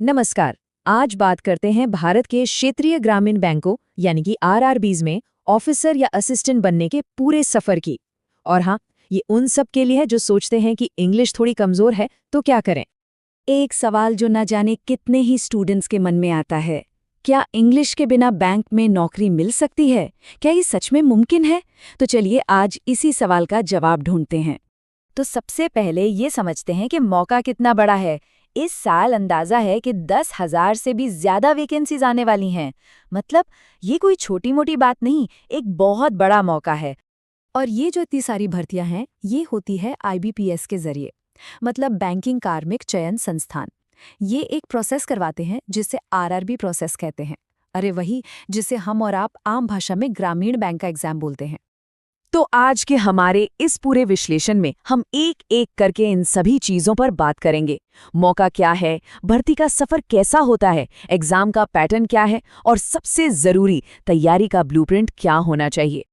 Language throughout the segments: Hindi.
नमस्कार। आज बात करते हैं भारत के क्षेत्रीय ग्रामीण बैंकों यानी कि आरआरबीज में ऑफिसर या असिस्टेंट बनने के पूरे सफर की। और हाँ, ये उन सब के लिए है जो सोचते हैं कि इंग्लिश थोड़ी कमजोर है तो क्या करें। एक सवाल जो न जाने कितने ही स्टूडेंट्स के मन में आता है, क्या इंग्लिश के बिना बैंक में नौकरी मिल सकती है? क्या ये सच में मुमकिन है? तो चलिए आज इसी सवाल का जवाब ढूंढते हैं। तो सबसे पहले ये समझते हैं कि मौका कितना बड़ा है। इस साल अंदाजा है कि 10,000 से भी ज्यादा वैकेंसीज आने वाली हैं। मतलब ये कोई छोटी मोटी बात नहीं, एक बहुत बड़ा मौका है। और ये जो इतनी सारी भर्तियां हैं, ये होती है आईबीपीएस के जरिए, मतलब बैंकिंग कार्मिक चयन संस्थान। ये एक प्रोसेस करवाते हैं जिसे आरआरबी प्रोसेस कहते हैं। अरे वही जिसे हम और आप आम भाषा में ग्रामीण बैंक का एग्जाम बोलते हैं। तो आज के हमारे इस पूरे विश्लेषण में हम एक एक करके इन सभी चीजों पर बात करेंगे। मौका क्या है, भर्ती का सफर कैसा होता है, एग्जाम का पैटर्न क्या है और सबसे जरूरी तैयारी का ब्लूप्रिंट क्या होना चाहिए।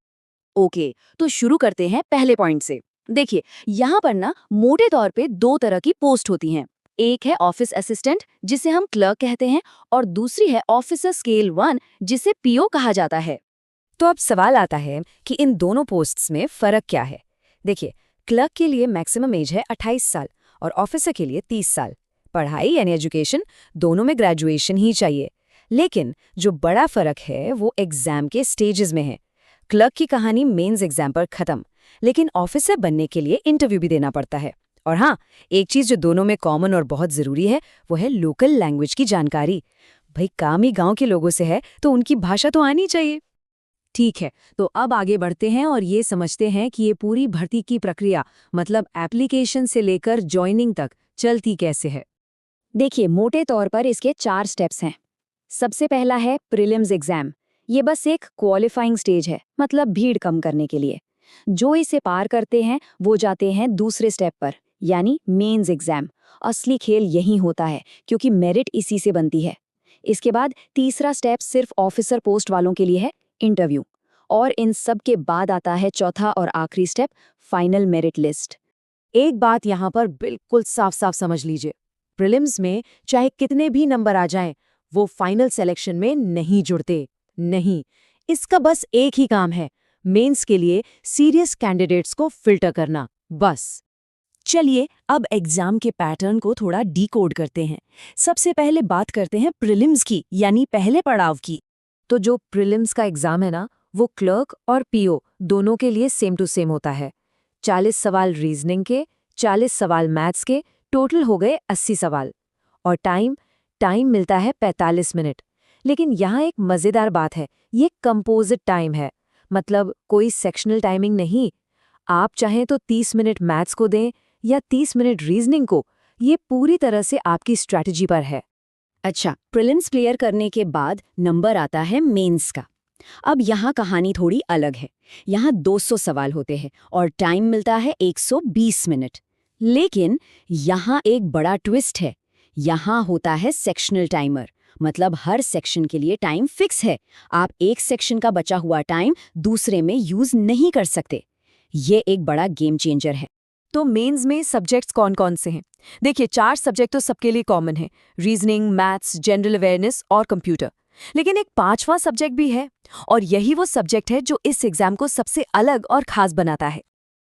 ओके, तो शुरू करते हैं पहले पॉइंट से। देखिए, यहाँ पर ना मोटे तौर पे दो तरह की पोस्ट होती हैं। एक है ऑफिस असिस्टेंट, जिसे हम क्लर्क कहते हैं, और दूसरी है ऑफिसर स्केल 1, जिसे पीओ कहा जाता है। तो अब सवाल आता है कि इन दोनों पोस्ट्स में फर्क क्या है। देखिए, क्लर्क के लिए मैक्सिमम एज है 28 साल और ऑफिसर के लिए 30 साल। पढ़ाई यानी एजुकेशन, दोनों में ग्रेजुएशन ही चाहिए। लेकिन जो बड़ा फर्क है वो एग्जाम के स्टेजेस में है। क्लर्क की कहानी मेंस एग्जाम पर खत्म, लेकिन ऑफिसर बनने के लिए इंटरव्यू भी देना पड़ता है। और हाँ, एक चीज जो दोनों में कॉमन और बहुत जरूरी है वो है लोकल लैंग्वेज की जानकारी। भाई काम ही गांव के लोगों से है तो उनकी भाषा तो आनी चाहिए। ठीक है, तो अब आगे बढ़ते हैं और ये समझते हैं कि ये पूरी भर्ती की प्रक्रिया, मतलब एप्लीकेशन से लेकर ज्वाइनिंग तक चलती कैसे है। देखिए, मोटे तौर पर इसके 4 स्टेप्स हैं। सबसे पहला है प्रीलिम्स एग्जाम। ये बस एक क्वालिफाइंग स्टेज है, मतलब भीड़ कम करने के लिए। जो इसे पार करते हैं वो जाते हैं दूसरे स्टेप पर, यानी मेंस एग्जाम। असली खेल यही होता है, क्योंकि मेरिट इसी से बनती है। इसके बाद तीसरा स्टेप सिर्फ ऑफिसर पोस्ट वालों के लिए है, इंटरव्यू। और इन सब के बाद आता है चौथा और आखिरी स्टेप, फाइनल मेरिट लिस्ट। एक बात यहाँ पर बिल्कुल साफ साफ समझ लीजिए, प्रीलिम्स में चाहे कितने भी नंबर आ जाएं, वो फाइनल सिलेक्शन में नहीं जुड़ते। नहीं, इसका बस एक ही काम है, मेंस के लिए सीरियस कैंडिडेट्स को फिल्टर करना, बस। चलिए अब एग्जाम के पैटर्न को थोड़ा डीकोड करते हैं। सबसे पहले बात करते हैं प्रीलिम्स की, यानी पहले पड़ाव की। तो जो प्रीलिम्स का एग्जाम है ना, वो क्लर्क और पीओ दोनों के लिए सेम टू सेम होता है। 40 सवाल रीजनिंग के, 40 सवाल मैथ्स के, टोटल हो गए 80 सवाल। और टाइम टाइम मिलता है 45 मिनट। लेकिन यहाँ एक मज़ेदार बात है, ये कंपोजिट टाइम है, मतलब कोई सेक्शनल टाइमिंग नहीं। आप चाहें तो 30 मिनट मैथ्स को दें या 30 मिनट रीजनिंग को, ये पूरी तरह से आपकी स्ट्रैटेजी पर है। अच्छा, प्रीलिम्स क्लियर करने के बाद नंबर आता है मेंस का। अब यहाँ कहानी थोड़ी अलग है। यहाँ 200 सवाल होते हैं और टाइम मिलता है 120 मिनट। लेकिन यहाँ एक बड़ा ट्विस्ट है। यहाँ होता है सेक्शनल टाइमर, मतलब हर सेक्शन के लिए टाइम फिक्स है। आप एक सेक्शन का बचा हुआ टाइम दूसरे में यूज नहीं कर सकते। ये एक बड़ा गेम चेंजर है। तो मेंस में सब्जेक्ट्स कौन कौन से हैं? देखिए, 4 सब्जेक्ट तो सबके लिए कॉमन है, रीजनिंग, मैथ्स, जनरल अवेयरनेस और कंप्यूटर। लेकिन एक 5वां सब्जेक्ट भी है, और यही वो सब्जेक्ट है जो इस एग्जाम को सबसे अलग और खास बनाता है।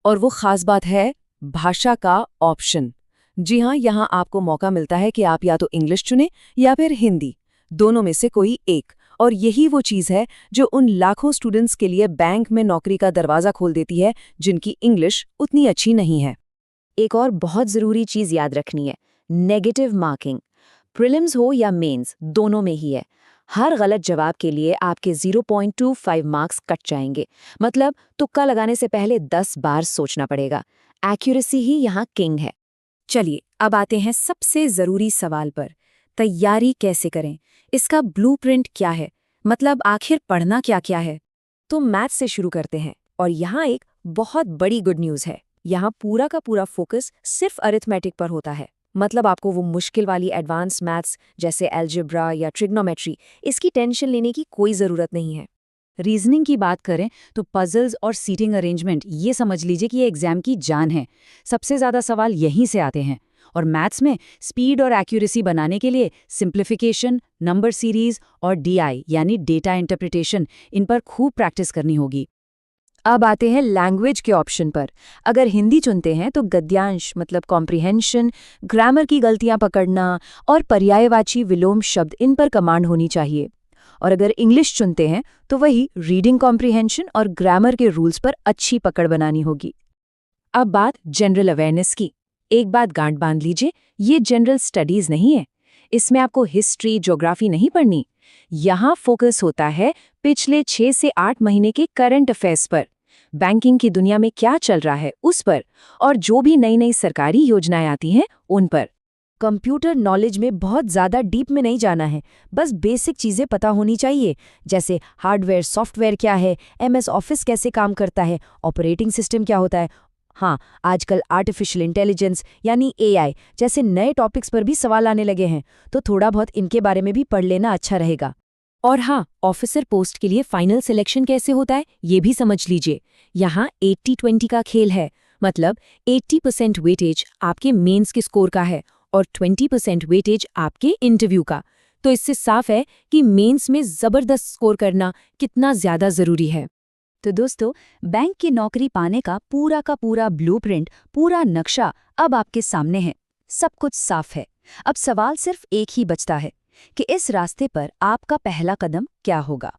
और वो खास बात है भाषा का ऑप्शन। जी हाँ, यहाँ आपको मौका मिलता है कि आप या तो इंग्लिश चुनें या फिर हिंदी, दोनों में से कोई एक। और यही वो चीज़ है जो उन लाखों स्टूडेंट्स के लिए बैंक में नौकरी का दरवाज़ा खोल देती है जिनकी इंग्लिश उतनी अच्छी नहीं है। एक और बहुत ज़रूरी चीज़ याद रखनी है, नेगेटिव मार्किंग। प्रीलिम्स हो या मेंस, दोनों में ही है। हर गलत जवाब के लिए आपके 0.25 मार्क्स कट जाएंगे। मतलब तुक्का लगाने से पहले 10 बार सोचना पड़ेगा। एक्यूरेसी ही यहाँ किंग है। चलिए अब आते हैं सबसे ज़रूरी सवाल पर, तैयारी कैसे करें? इसका ब्लूप्रिंट क्या है? मतलब आखिर पढ़ना क्या क्या है? तो मैथ्स से शुरू करते हैं, और यहाँ एक बहुत बड़ी गुड न्यूज़ है। यहाँ पूरा का पूरा फोकस सिर्फ अरिथमेटिक पर होता है। मतलब आपको वो मुश्किल वाली एडवांस मैथ्स जैसे एल्जेब्रा या ट्रिग्नोमेट्री, इसकी टेंशन लेने की कोई ज़रूरत नहीं है। रीजनिंग की बात करें तो पजल्स और सीटिंग अरेंजमेंट, ये समझ लीजिए कि ये एग्जाम की जान है। सबसे ज़्यादा सवाल यहीं से आते हैं। और मैथ्स में स्पीड और एक्यूरेसी बनाने के लिए सिंप्लीफिकेशन, नंबर सीरीज और डीआई यानी डेटा इंटरप्रिटेशन, इन पर खूब प्रैक्टिस करनी होगी। अब आते हैं लैंग्वेज के ऑप्शन पर। अगर हिंदी चुनते हैं तो गद्यांश मतलब कॉम्प्रिहेंशन, ग्रामर की गलतियां पकड़ना और पर्यायवाची विलोम शब्द, इन पर कमांड होनी चाहिए। और अगर इंग्लिश चुनते हैं तो वही रीडिंग कॉम्प्रिहेंशन और ग्रामर के रूल्स पर अच्छी पकड़ बनानी होगी। अब बात जनरल अवेयरनेस की। एक बात गांठ बांध लीजिए, ये जनरल स्टडीज नहीं है। इसमें आपको हिस्ट्री, ज्योग्राफी नहीं पढ़नी। यहाँ फोकस होता है पिछले 6 से 8 महीने के करंट अफेयर्स पर, बैंकिंग की दुनिया में क्या चल रहा है उस पर, और जो भी नई नई सरकारी योजनाएं आती हैं उन पर। कंप्यूटर नॉलेज में बहुत ज़्यादा डीप में नहीं जाना है, बस बेसिक चीज़ें पता होनी चाहिए, जैसे हार्डवेयर सॉफ्टवेयर क्या है, MS ऑफिस कैसे काम करता है, ऑपरेटिंग सिस्टम क्या होता है। हाँ, आजकल आर्टिफिशियल इंटेलिजेंस यानी AI जैसे नए टॉपिक्स पर भी सवाल आने लगे हैं, तो थोड़ा बहुत इनके बारे में भी पढ़ लेना अच्छा रहेगा। और हाँ, ऑफिसर पोस्ट के लिए फाइनल सिलेक्शन कैसे होता है ये भी समझ लीजिए। यहाँ 80-20 का खेल है, मतलब 80% वेटेज आपके मेंस के स्कोर का है और 20% वेटेज आपके इंटरव्यू का। तो इससे साफ है कि मेंस में जबरदस्त स्कोर करना कितना ज्यादा जरूरी है। तो दोस्तों, बैंक की नौकरी पाने का पूरा ब्लूप्रिंट, पूरा नक्शा अब आपके सामने है। सब कुछ साफ है। अब सवाल सिर्फ एक ही बचता है कि इस रास्ते पर आपका पहला कदम क्या होगा।